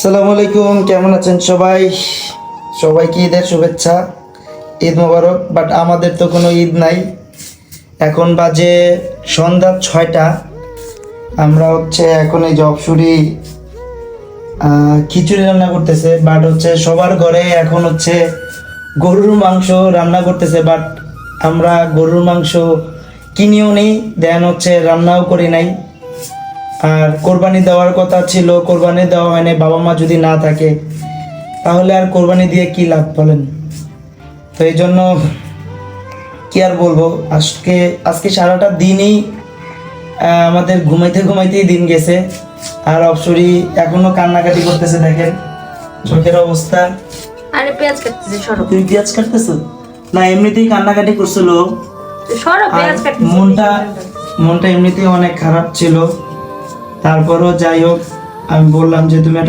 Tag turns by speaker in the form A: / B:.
A: আসসালামু আলাইকুম, কেমন আছেন সবাই? সবাইকে ঈদের শুভেচ্ছা, ঈদ মোবারক। বাট আমাদের তো কোনো ঈদ নাই। এখন বাজে সন্ধ্যা 6টা। আমরা এখন এই জব শুরি খিচুড়ি রান্না করতেছে। বাট সবার ঘরে এখন গরুর মাংস রান্না করতেছে। বাট আমরা গরুর মাংস কিনেও নেই, দেন রান্নাও করি নাই। আর কোরবানি দেওয়ার কথা ছিল, কোরবানি দেওয়া হয় নাই। বাবা মা যদি না থাকে তাহলে আর কোরবানি দিয়ে কি লাভ বলেন? তো এই জন্য কি আর বলবো, আজকে আজকে সারাটা দিনই আমাদের ঘুমাইতে ঘুমাইতেই দিন গেছে। আর অপসরি এখনো কান্নাকাটি করতেছে, দেখেন চোখের অবস্থা।
B: আরে পেঁয়াজ কাটতেছি, সরো
A: তুমি পেঁয়াজ কাটতেছো? না, এমনিতেই কান্নাকাটি করছিল।
B: সরো,
A: আর
B: পেঁয়াজ কাটতেছি।
A: মনটা এমনিতেই অনেক খারাপ ছিল। তারপরও যাই হোক, আমি বললাম যে তুমি একটা